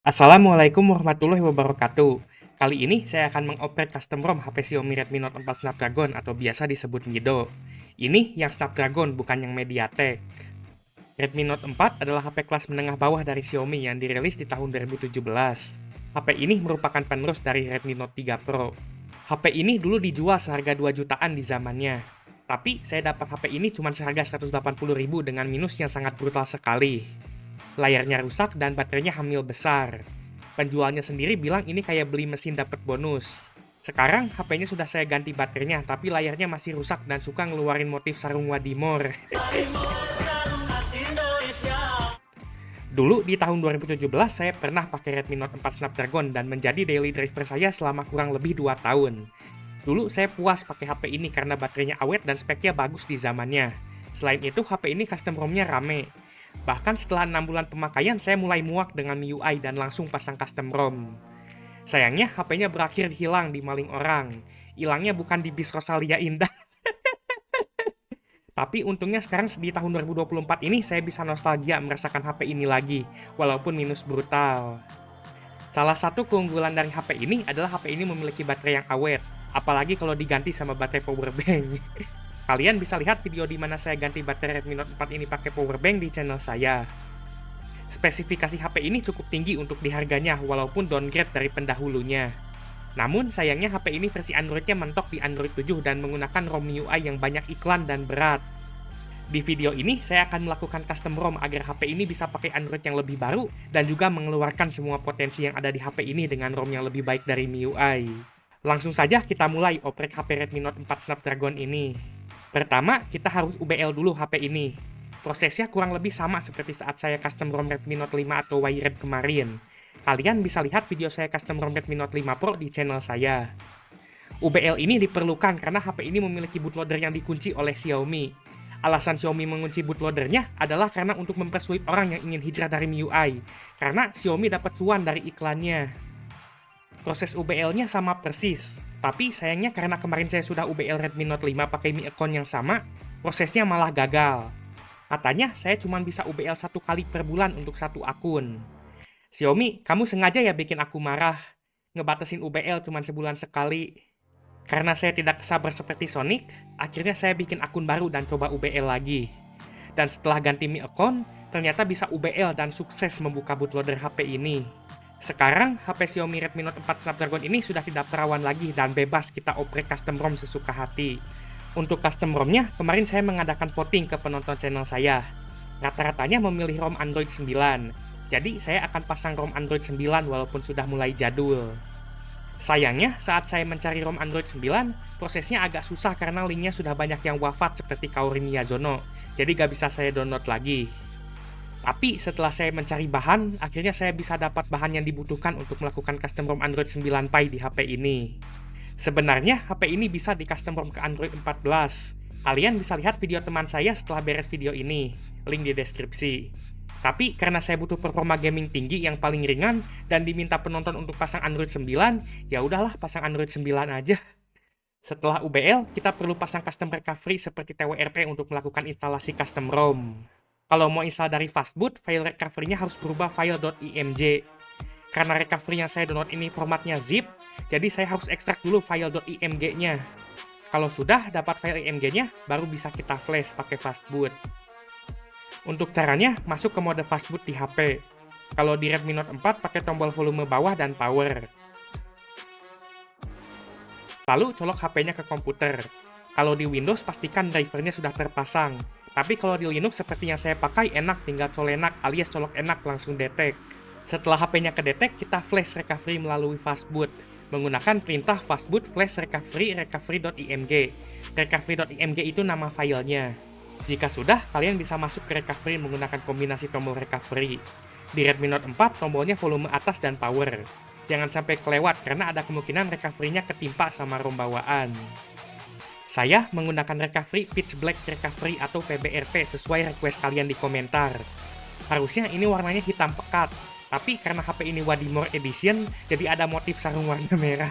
Assalamualaikum warahmatullahi wabarakatuh. Kali ini saya akan mengoperate custom ROM HP Xiaomi Redmi Note 4 Snapdragon atau biasa disebut Mido. Ini yang Snapdragon, bukan yang MediaTek. Redmi Note 4 adalah HP kelas menengah bawah dari Xiaomi yang dirilis di tahun 2017. HP ini merupakan penerus dari Redmi Note 3 Pro. HP ini dulu dijual seharga 2 jutaan di zamannya. Tapi saya dapat HP ini cuma seharga 180.000 dengan minus yang sangat brutal sekali. Layarnya rusak dan baterainya hamil besar. Penjualnya sendiri bilang ini kayak beli mesin dapat bonus. Sekarang HP-nya sudah saya ganti baterainya, tapi layarnya masih rusak dan suka ngeluarin motif sarung Wadimor. Dulu di tahun 2017 saya pernah pakai Redmi Note 4 Snapdragon dan menjadi daily driver saya selama kurang lebih 2 tahun. Dulu saya puas pakai HP ini karena baterainya awet dan speknya bagus di zamannya. Selain itu, HP ini custom ROM-nya rame. Bahkan setelah 6 bulan pemakaian, saya mulai muak dengan MIUI dan langsung pasang custom ROM. Sayangnya, HP-nya berakhir hilang di maling orang. Hilangnya bukan di bis Rosalia Indah. Tapi untungnya sekarang di tahun 2024 ini, saya bisa nostalgia merasakan HP ini lagi, walaupun minus brutal. Salah satu keunggulan dari HP ini adalah HP ini memiliki baterai yang awet, apalagi kalau diganti sama baterai powerbank. Kalian bisa lihat video di mana saya ganti baterai Redmi Note 4 ini pakai powerbank di channel saya. Spesifikasi HP ini cukup tinggi untuk di harganya, walaupun downgrade dari pendahulunya. Namun, sayangnya HP ini versi Android-nya mentok di Android 7 dan menggunakan ROM MIUI yang banyak iklan dan berat. Di video ini, saya akan melakukan custom ROM agar HP ini bisa pakai Android yang lebih baru dan juga mengeluarkan semua potensi yang ada di HP ini dengan ROM yang lebih baik dari MIUI. Langsung saja kita mulai oprek HP Redmi Note 4 Snapdragon ini. Pertama, kita harus UBL dulu HP ini. Prosesnya kurang lebih sama seperti saat saya custom ROM Redmi Note 5 atau Wired kemarin. Kalian bisa lihat video saya custom ROM Redmi Note 5 Pro di channel saya. UBL ini diperlukan karena HP ini memiliki bootloader yang dikunci oleh Xiaomi. Alasan Xiaomi mengunci bootloadernya adalah karena untuk mempersulit orang yang ingin hijrah dari MIUI, karena Xiaomi dapat cuan dari iklannya. Proses UBL-nya sama persis, tapi sayangnya karena kemarin saya sudah UBL Redmi Note 5 pakai Mi account yang sama, prosesnya malah gagal. Katanya saya cuma bisa UBL 1 kali per bulan untuk satu akun. Xiaomi, kamu sengaja ya bikin aku marah, ngebatasin UBL cuma sebulan sekali. Karena saya tidak sabar seperti Sonic, akhirnya saya bikin akun baru dan coba UBL lagi. Dan setelah ganti Mi account, ternyata bisa UBL dan sukses membuka bootloader HP ini. Sekarang, HP Xiaomi Redmi Note 4 Snapdragon ini sudah tidak perawan lagi dan bebas kita oprek custom ROM sesuka hati. Untuk custom ROM-nya, kemarin saya mengadakan voting ke penonton channel saya. Rata-ratanya memilih ROM Android 9, jadi saya akan pasang ROM Android 9 walaupun sudah mulai jadul. Sayangnya, saat saya mencari ROM Android 9, prosesnya agak susah karena linknya sudah banyak yang wafat seperti Kaori Miyazono, jadi gak bisa saya download lagi. Tapi setelah saya mencari bahan, akhirnya saya bisa dapat bahan yang dibutuhkan untuk melakukan custom ROM Android 9 Pie di HP ini. Sebenarnya, HP ini bisa di custom ROM ke Android 14. Kalian bisa lihat video teman saya setelah beres video ini, link di deskripsi. Tapi karena saya butuh performa gaming tinggi yang paling ringan dan diminta penonton untuk pasang Android 9, ya udahlah pasang Android 9 aja. Setelah UBL, kita perlu pasang custom recovery seperti TWRP untuk melakukan instalasi custom ROM. Kalau mau install dari fastboot, file recovery-nya harus berubah file .img. Karena recovery yang saya download ini formatnya zip, jadi saya harus ekstrak dulu file .img-nya. Kalau sudah dapat file img-nya, baru bisa kita flash pakai fastboot. Untuk caranya, masuk ke mode fastboot di HP. Kalau di Redmi Note 4, pakai tombol volume bawah dan power. Lalu colok HP-nya ke komputer. Kalau di Windows, pastikan drivernya sudah terpasang. Tapi kalau di Linux seperti yang saya pakai enak, tinggal colenak alias colok enak langsung detect. Setelah HP-nya kedetek, kita flash recovery melalui fastboot menggunakan perintah fastboot flash recovery.img. Recovery.img itu nama filenya. Jika sudah, kalian bisa masuk ke recovery menggunakan kombinasi tombol recovery. Di Redmi Note 4, tombolnya volume atas dan power. Jangan sampai kelewat karena ada kemungkinan recovery-nya ketimpa sama ROM bawaan. Saya menggunakan recovery pitch black recovery atau PBRP sesuai request kalian di komentar. Harusnya ini warnanya hitam pekat, tapi karena HP ini Wadimor Edition, jadi ada motif sarung warna merah.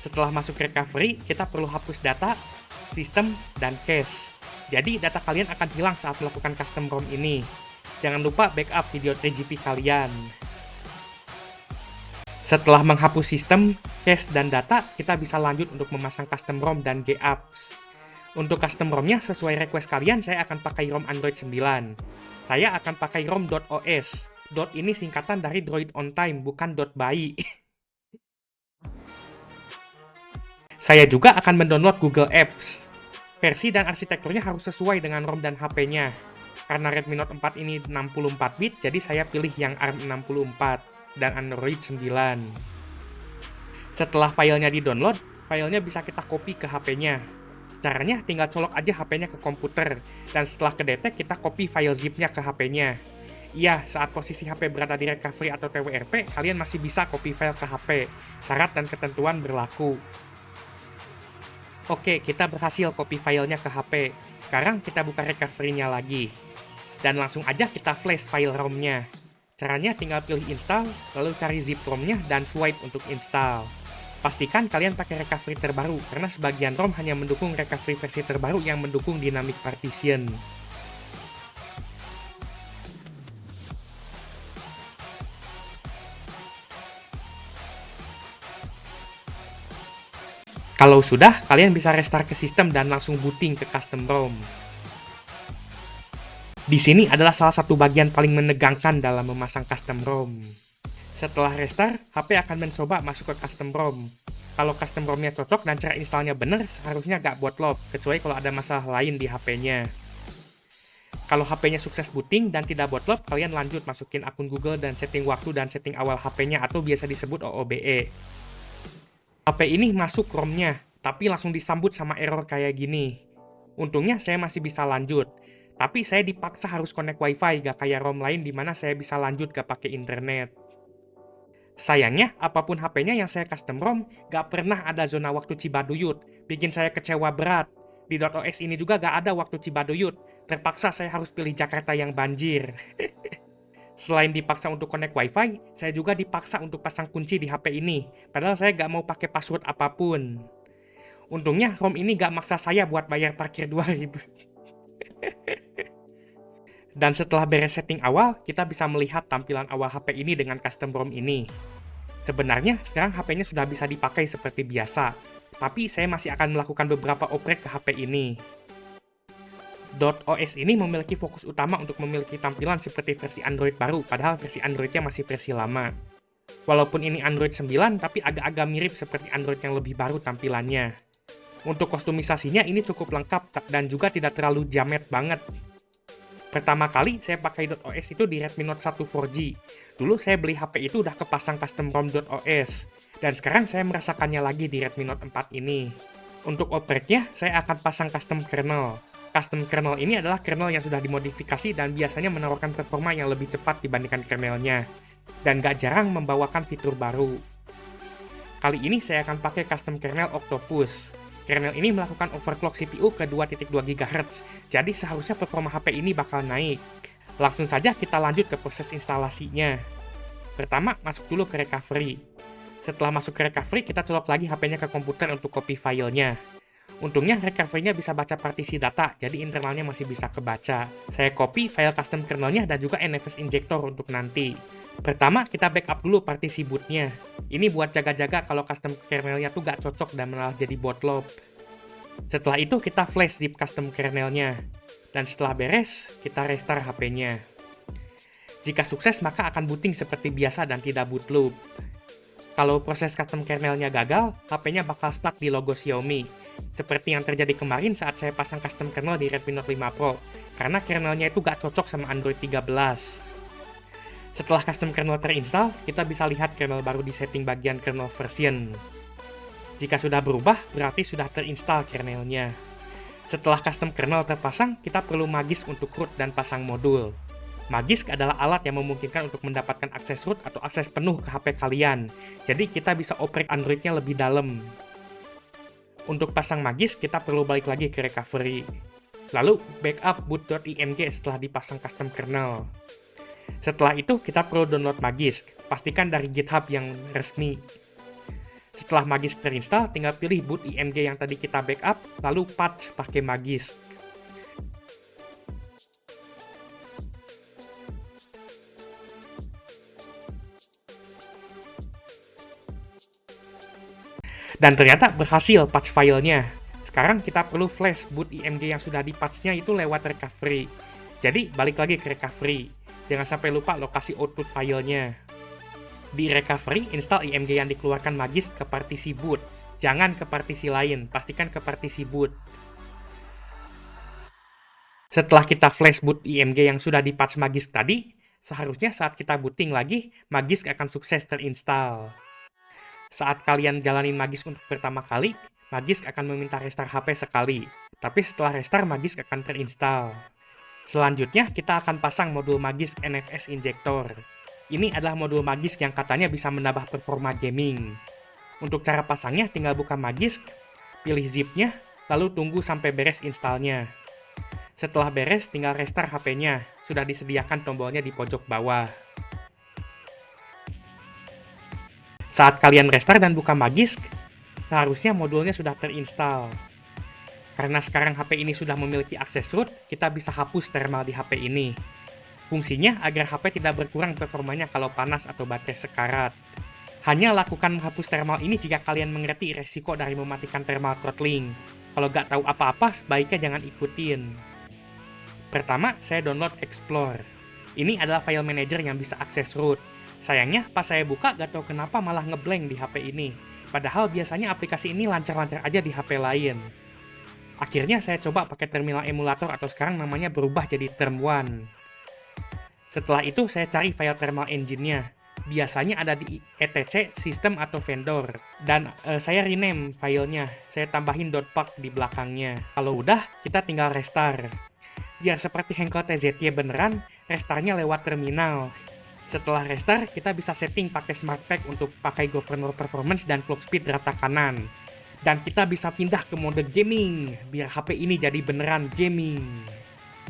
Setelah masuk recovery, kita perlu hapus data, sistem, dan cache. Jadi data kalian akan hilang saat melakukan custom ROM ini. Jangan lupa backup video 3GP kalian. Setelah menghapus sistem, cache, dan data, kita bisa lanjut untuk memasang custom ROM dan GApps. Untuk custom ROM-nya sesuai request kalian, saya akan pakai ROM Android 9. Saya akan pakai ROM.os. Dot ini singkatan dari Droid on Time, bukan .bayi. Saya juga akan mendownload Google Apps. Versi dan arsitekturnya harus sesuai dengan ROM dan HP-nya. Karena Redmi Note 4 ini 64-bit, jadi saya pilih yang ARM64 dan Android 9. Setelah filenya di-download, filenya bisa kita copy ke HP-nya. Caranya tinggal colok aja HP-nya ke komputer, dan setelah kedetek kita copy file zip-nya ke HP-nya. Iya, saat posisi HP berada di recovery atau TWRP, kalian masih bisa copy file ke HP. Syarat dan ketentuan berlaku. Oke, kita berhasil copy filenya ke HP. Sekarang kita buka recovery-nya lagi. Dan langsung aja kita flash file ROM-nya. Caranya tinggal pilih install, lalu cari zip ROM-nya dan swipe untuk install. Pastikan kalian pakai recovery terbaru, karena sebagian ROM hanya mendukung recovery versi terbaru yang mendukung dynamic partition. Kalau sudah, kalian bisa restart ke sistem dan langsung booting ke custom ROM. Di sini adalah salah satu bagian paling menegangkan dalam memasang custom ROM. Setelah restart, HP akan mencoba masuk ke custom ROM. Kalau custom ROM-nya cocok dan cara installnya benar, seharusnya nggak bootloop, kecuali kalau ada masalah lain di HP-nya. Kalau HP-nya sukses booting dan tidak bootloop, kalian lanjut masukin akun Google dan setting waktu dan setting awal HP-nya atau biasa disebut OOBE. HP ini masuk ROM-nya, tapi langsung disambut sama error kayak gini. Untungnya saya masih bisa lanjut, tapi saya dipaksa harus connect WiFi, gak kayak ROM lain di mana saya bisa lanjut gak pakai internet. Sayangnya, apapun HP-nya yang saya custom ROM, gak pernah ada zona waktu Cibaduyut, bikin saya kecewa berat. Di .os ini juga gak ada waktu Cibaduyut, terpaksa saya harus pilih Jakarta yang banjir. Selain dipaksa untuk connect WiFi, saya juga dipaksa untuk pasang kunci di HP ini, padahal saya gak mau pakai password apapun. Untungnya, ROM ini gak maksa saya buat bayar parkir 2000. Dan setelah beres setting awal, kita bisa melihat tampilan awal HP ini dengan custom ROM ini. Sebenarnya, sekarang HP-nya sudah bisa dipakai seperti biasa, tapi saya masih akan melakukan beberapa oprek ke HP ini. .os ini memiliki fokus utama untuk memiliki tampilan seperti versi Android baru, padahal versi Android-nya masih versi lama. Walaupun ini Android 9, tapi agak-agak mirip seperti Android yang lebih baru tampilannya. Untuk kostumisasinya ini cukup lengkap dan juga tidak terlalu jamet banget. Pertama kali saya pakai .os itu di Redmi Note 1 4G. Dulu saya beli HP itu udah kepasang custom ROM .os, dan sekarang saya merasakannya lagi di Redmi Note 4 ini. Untuk opreknya, saya akan pasang custom kernel. Custom kernel ini adalah kernel yang sudah dimodifikasi dan biasanya menawarkan performa yang lebih cepat dibandingkan kernelnya, dan gak jarang membawakan fitur baru. Kali ini saya akan pakai custom kernel Octopus. Kernel ini melakukan overclock CPU ke 2.2 GHz, jadi seharusnya performa HP ini bakal naik. Langsung saja kita lanjut ke proses instalasinya. Pertama, masuk dulu ke recovery. Setelah masuk ke recovery, kita colok lagi HP-nya ke komputer untuk copy filenya. Untungnya recovery-nya bisa baca partisi data, jadi internalnya masih bisa kebaca. Saya copy file custom kernelnya dan juga NFS injector untuk nanti. Pertama, kita backup dulu partisi bootnya. Ini buat jaga-jaga kalau custom kernelnya tuh gak cocok dan malah jadi bootloop. Setelah itu, kita flash zip custom kernelnya. Dan setelah beres, kita restart HP-nya. Jika sukses, maka akan booting seperti biasa dan tidak bootloop. Kalau proses custom kernelnya gagal, HP-nya bakal stuck di logo Xiaomi. Seperti yang terjadi kemarin saat saya pasang custom kernel di Redmi Note 5 Pro, karena kernelnya itu gak cocok sama Android 13. Setelah custom kernel terinstall, kita bisa lihat kernel baru di setting bagian kernel version. Jika sudah berubah, berarti sudah terinstall kernelnya. Setelah custom kernel terpasang, kita perlu Magisk untuk root dan pasang modul. Magisk adalah alat yang memungkinkan untuk mendapatkan akses root atau akses penuh ke HP kalian. Jadi kita bisa oprek Android-nya lebih dalam. Untuk pasang Magisk, kita perlu balik lagi ke recovery. Lalu backup boot.img setelah dipasang custom kernel. Setelah itu, kita perlu download Magisk. Pastikan dari GitHub yang resmi. Setelah Magisk terinstall, tinggal pilih boot img yang tadi kita backup, lalu patch pakai Magisk. Dan ternyata berhasil patch filenya. Sekarang kita perlu flash boot IMG yang sudah dipatchnya itu lewat recovery. Jadi balik lagi ke recovery. Jangan sampai lupa lokasi output filenya. Di recovery, install IMG yang dikeluarkan Magisk ke partisi boot. Jangan ke partisi lain, pastikan ke partisi boot. Setelah kita flash boot IMG yang sudah dipatch Magisk tadi, seharusnya saat kita booting lagi, Magisk akan sukses terinstall. Saat kalian jalanin Magisk untuk pertama kali, Magisk akan meminta restart HP sekali. Tapi setelah restart, Magisk akan terinstall. Selanjutnya, kita akan pasang modul Magisk NFS Injector. Ini adalah modul Magisk yang katanya bisa menambah performa gaming. Untuk cara pasangnya, tinggal buka Magisk, pilih zipnya, lalu tunggu sampai beres installnya. Setelah beres, tinggal restart HP-nya. Sudah disediakan tombolnya di pojok bawah. Saat kalian restart dan buka Magisk, seharusnya modulnya sudah terinstall. Karena sekarang HP ini sudah memiliki akses root, kita bisa hapus thermal di HP ini. Fungsinya agar HP tidak berkurang performanya kalau panas atau baterai sekarat. Hanya lakukan menghapus thermal ini jika kalian mengerti resiko dari mematikan thermal throttling. Kalau nggak tahu apa-apa, sebaiknya jangan ikutin. Pertama, saya download Explore. Ini adalah file manager yang bisa akses root. Sayangnya, pas saya buka, gak tahu kenapa malah ngeblank di HP ini. Padahal biasanya aplikasi ini lancar-lancar aja di HP lain. Akhirnya saya coba pakai terminal emulator atau sekarang namanya berubah jadi Term1. Setelah itu, saya cari file thermal engine-nya. Biasanya ada di etc, system atau vendor. Dan saya rename filenya. Saya tambahin .pack di belakangnya. Kalau udah, kita tinggal restart. Biar seperti Henkel TZY beneran, restartnya lewat terminal. Setelah restart, kita bisa setting pakai Smart Pack untuk pakai governor performance dan clock speed rata kanan. Dan kita bisa pindah ke mode gaming, biar HP ini jadi beneran gaming.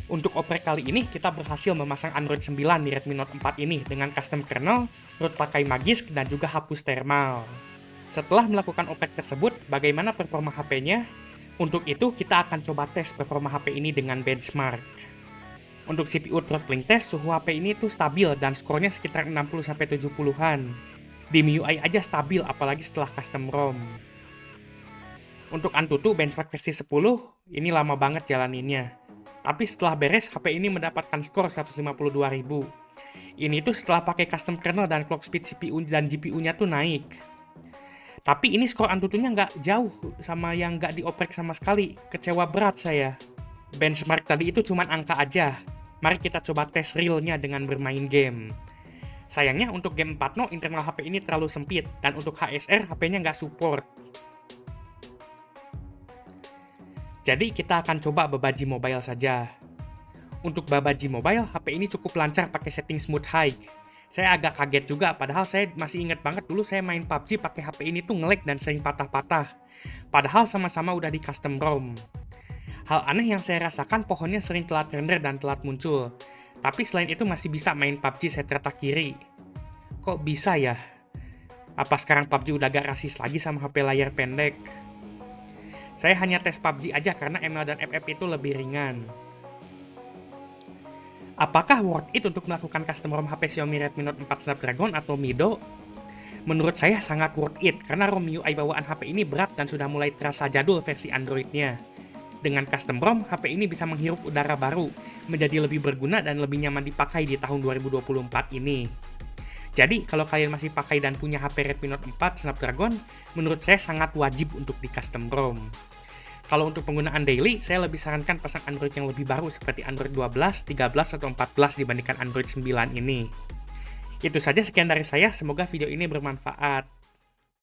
Untuk oprek kali ini, kita berhasil memasang Android 9 di Redmi Note 4 ini dengan custom kernel, root pakai Magisk, dan juga hapus thermal. Setelah melakukan oprek tersebut, bagaimana performa HP-nya? Untuk itu, kita akan coba tes performa HP ini dengan benchmark. Untuk CPU throttling test, suhu HP ini tuh stabil dan skornya sekitar 60-70-an. Di MIUI aja stabil, apalagi setelah custom ROM. Untuk Antutu benchmark versi 10, ini lama banget jalaninnya. Tapi setelah beres, HP ini mendapatkan skor 152.000. Ini tuh setelah pakai custom kernel dan clock speed CPU dan GPU-nya tuh naik. Tapi ini skor Antutunya nggak jauh sama yang nggak dioprek sama sekali. Kecewa berat saya. Benchmark tadi itu cuma angka aja. Mari kita coba tes realnya dengan bermain game. Sayangnya untuk game 4.0 internal HP ini terlalu sempit. Dan untuk HSR, HP-nya nggak support. Jadi kita akan coba Babaji Mobile saja. Untuk Babaji Mobile, HP ini cukup lancar pakai setting Smooth High. Saya agak kaget juga, padahal saya masih ingat banget dulu saya main PUBG pakai HP ini tuh nge-lag dan sering patah-patah. Padahal sama-sama udah di custom ROM. Hal aneh yang saya rasakan, pohonnya sering telat render dan telat muncul. Tapi selain itu masih bisa main PUBG setrata kiri. Kok bisa ya? Apa sekarang PUBG udah gak rasis lagi sama HP layar pendek? Saya hanya tes PUBG aja karena ML dan FF itu lebih ringan. Apakah worth it untuk melakukan custom ROM HP Xiaomi Redmi Note 4 Snapdragon atau Mido? Menurut saya sangat worth it karena ROM MIUI bawaan HP ini berat dan sudah mulai terasa jadul versi Android-nya. Dengan custom ROM, HP ini bisa menghirup udara baru, menjadi lebih berguna dan lebih nyaman dipakai di tahun 2024 ini. Jadi, kalau kalian masih pakai dan punya HP Redmi Note 4 Snapdragon, menurut saya sangat wajib untuk di custom ROM. Kalau untuk penggunaan daily, saya lebih sarankan pasang Android yang lebih baru seperti Android 12, 13, atau 14 dibandingkan Android 9 ini. Itu saja sekian dari saya, semoga video ini bermanfaat.